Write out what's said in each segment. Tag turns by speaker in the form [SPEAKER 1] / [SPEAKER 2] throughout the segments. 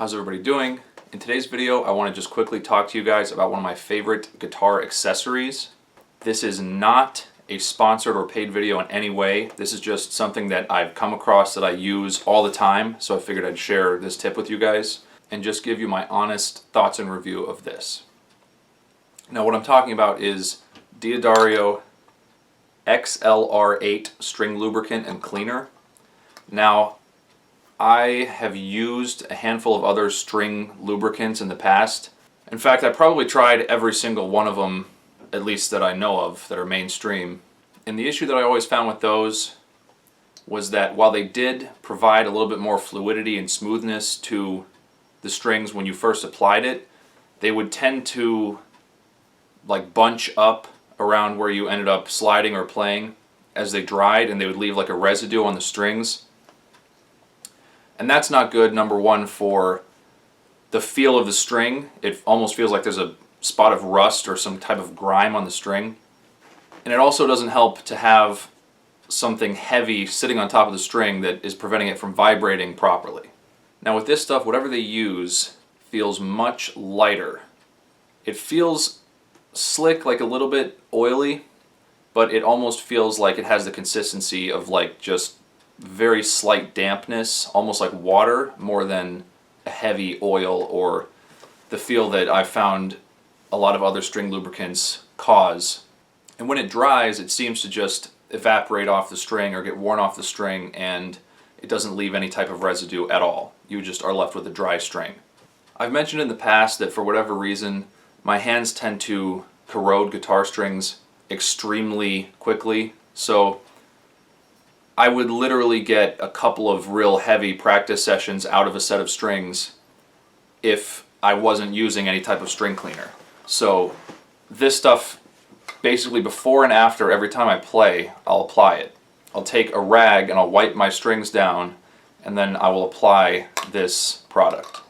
[SPEAKER 1] How's everybody doing? In today's video, I want to just quickly talk to you guys about one of my favorite guitar accessories. This is not a sponsored or paid video in any way. This is just something that I've come across that I use all the time, so I figured I'd share this tip with you guys and just give you my honest thoughts and review of this. Now what I'm talking about is addario XLR8 string lubricant and cleaner. Now, I have used a handful of other string lubricants in the past. In fact, I probably tried every single one of them, at least that I know of, that are mainstream. And the issue that I always found with those was that while they did provide a little bit more fluidity and smoothness to the strings when you first applied it, they would tend to like bunch up around where you ended up sliding or playing as they dried, and they would leave like a residue on the strings. And that's not good, number one, for the feel of the string. It almost feels like there's a spot of rust or some type of grime on the string. And it also doesn't help to have something heavy sitting on top of the string that is preventing it from vibrating properly. Now with this stuff, whatever they use feels much lighter. It feels slick, like a little bit oily, but it almost feels like it has the consistency of like just very slight dampness, almost like water, more than a heavy oil or the feel that I've found a lot of other string lubricants cause. And when it dries, it seems to just evaporate off the string or get worn off the string, and it doesn't leave any type of residue at all. You just are left with a dry string. I've mentioned in the past that for whatever reason, my hands tend to corrode guitar strings extremely quickly, so I would literally get a couple of real heavy practice sessions out of a set of strings if I wasn't using any type of string cleaner. So this stuff, basically before and after every time I play, I'll apply it. I'll take a rag and I'll wipe my strings down, and then I will apply this product.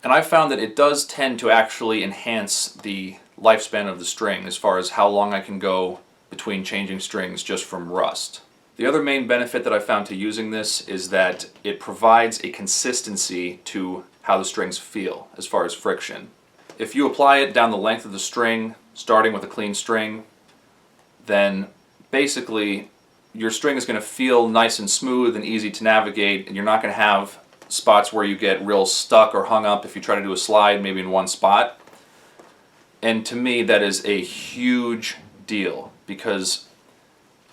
[SPEAKER 1] And I found that it does tend to actually enhance the lifespan of the string as far as how long I can go between changing strings just from rust. The other main benefit that I found to using this is that it provides a consistency to how the strings feel as far as friction. If you apply it down the length of the string, starting with a clean string, then basically your string is going to feel nice and smooth and easy to navigate, and you're not going to have spots where you get real stuck or hung up if you try to do a slide maybe in one spot. And to me that is a huge deal, because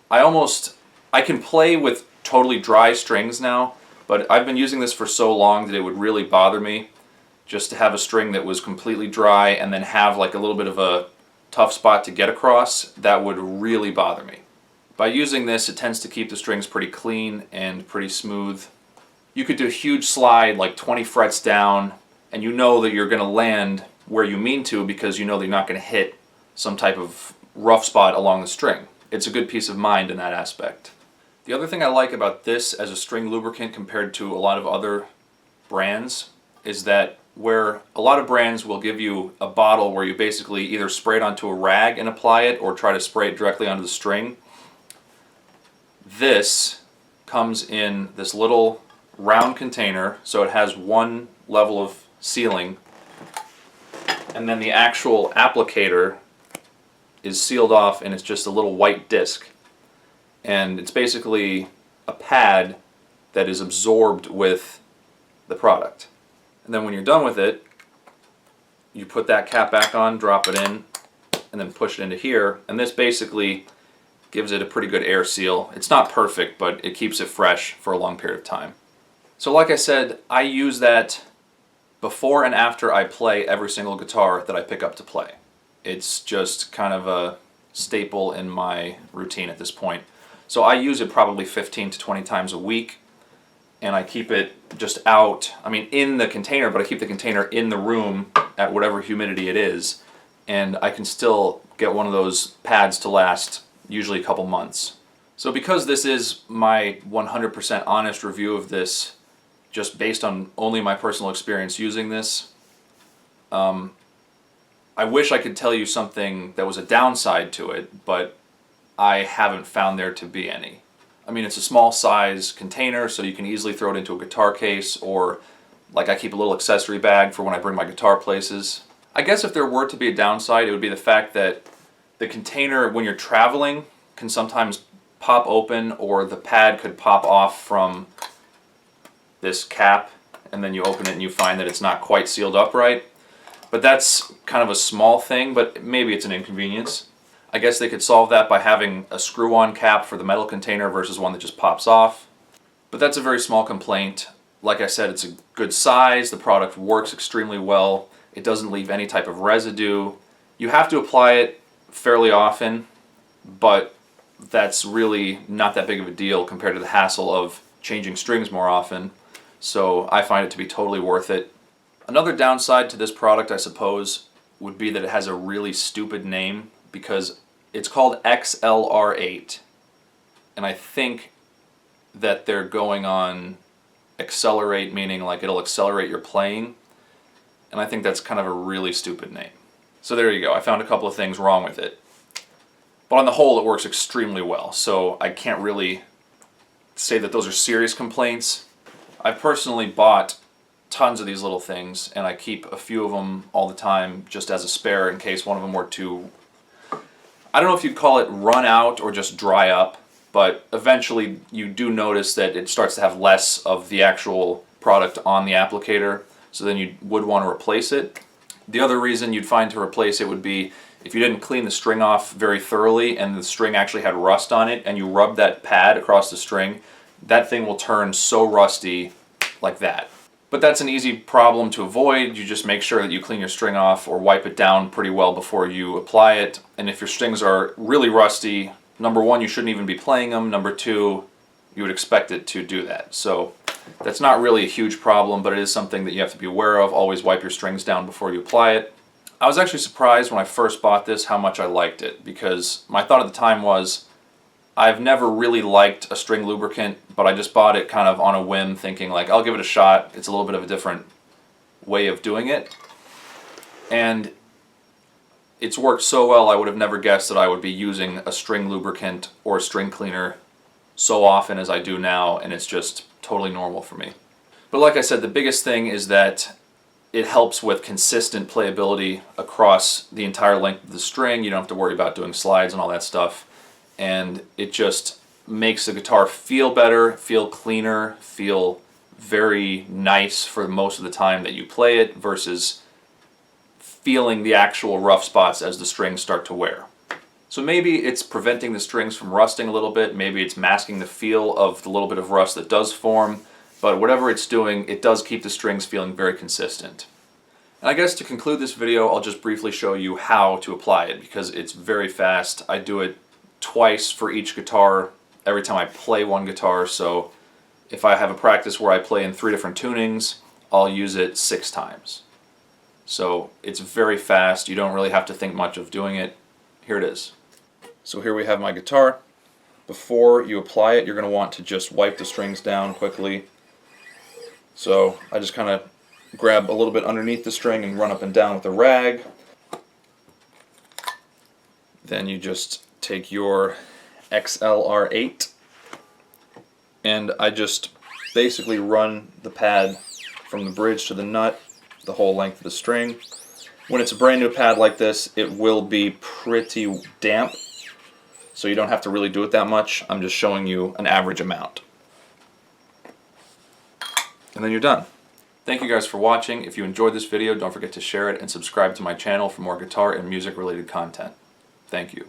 [SPEAKER 1] I can play with totally dry strings now, but I've been using this for so long that it would really bother me just to have a string that was completely dry and then have like a little bit of a tough spot to get across. That would really bother me. By using this, it tends to keep the strings pretty clean and pretty smooth. You could do a huge slide like 20 frets down, and you know that you're going to land where you mean to because you know that you're not going to hit some type of rough spot along the string. It's a good peace of mind in that aspect. The other thing I like about this as a string lubricant compared to a lot of other brands is that where a lot of brands will give you a bottle where you basically either spray it onto a rag and apply it or try to spray it directly onto the string, this comes in this little round container, so it has one level of sealing, and then the actual applicator is sealed off and it's just a little white disc. And it's basically a pad that is absorbed with the product. And then when you're done with it, you put that cap back on, drop it in, and then push it into here. And this basically gives it a pretty good air seal. It's not perfect, but it keeps it fresh for a long period of time. So like I said, I use that before and after I play every single guitar that I pick up to play. It's just kind of a staple in my routine at this point. So I use it probably 15 to 20 times a week, and I keep it just out, in the container, but I keep the container in the room at whatever humidity it is, and I can still get one of those pads to last usually a couple months. So because this is my 100% honest review of this, just based on only my personal experience using this, I wish I could tell you something that was a downside to it, but I haven't found there to be any. It's a small size container, so you can easily throw it into a guitar case or Like I keep a little accessory bag for when I bring my guitar places. I guess if there were to be a downside, it would be the fact that the container, when you're traveling, can sometimes pop open, or the pad could pop off from this cap, and then you open it and you find that it's not quite sealed up right. But that's kind of a small thing, but maybe it's an inconvenience. I guess they could solve that by having a screw-on cap for the metal container versus one that just pops off. But that's a very small complaint. Like I said, it's a good size, the product works extremely well, it doesn't leave any type of residue. You have to apply it fairly often, but that's really not that big of a deal compared to the hassle of changing strings more often. So I find it to be totally worth it. Another downside to this product, I suppose, would be that it has a really stupid name, because it's called XLR8, and I think that they're going on accelerate, meaning like it'll accelerate your playing, and I think that's kind of a really stupid name. So there you go, I found a couple of things wrong with it. But on the whole, it works extremely well, so I can't really say that those are serious complaints. I personally bought tons of these little things, and I keep a few of them all the time just as a spare in case one of them were to, I don't know if you'd call it run out or just dry up, but eventually you do notice that it starts to have less of the actual product on the applicator, so then you would want to replace it. The other reason you'd find to replace it would be if you didn't clean the string off very thoroughly and the string actually had rust on it and you rub that pad across the string, that thing will turn so rusty like that. But that's an easy problem to avoid. You just make sure that you clean your string off or wipe it down pretty well before you apply it. And if your strings are really rusty, number one, you shouldn't even be playing them. Number two, you would expect it to do that. So that's not really a huge problem, but it is something that you have to be aware of. Always wipe your strings down before you apply it. I was actually surprised when I first bought this how much I liked it, because my thought at the time was, I've never really liked a string lubricant, but I just bought it kind of on a whim, thinking like, I'll give it a shot. It's a little bit of a different way of doing it. And it's worked so well, I would have never guessed that I would be using a string lubricant or a string cleaner so often as I do now, and it's just totally normal for me. But like I said, the biggest thing is that it helps with consistent playability across the entire length of the string. You don't have to worry about doing slides and all that stuff. And it just makes the guitar feel better, feel cleaner, feel very nice for most of the time that you play it, versus feeling the actual rough spots as the strings start to wear. So maybe it's preventing the strings from rusting a little bit, maybe it's masking the feel of the little bit of rust that does form, but whatever it's doing, it does keep the strings feeling very consistent. And I guess to conclude this video, I'll just briefly show you how to apply it, because it's very fast. I do it twice for each guitar every time I play one guitar, so if I have a practice where I play in 3 different tunings, I'll use it 6 times. So it's very fast, you don't really have to think much of doing it. Here it is. So here we have my guitar. Before you apply it, you're going to want to just wipe the strings down quickly. So I just kind of grab a little bit underneath the string and run up and down with a rag. Then you just take your XLR8 and I just basically run the pad from the bridge to the nut the whole length of the string. When it's a brand new pad like this, it will be pretty damp, so you don't have to really do it that much. I'm just showing you an average amount. And then you're done. Thank you guys for watching. If you enjoyed this video, don't forget to share it and subscribe to my channel for more guitar and music related content. Thank you.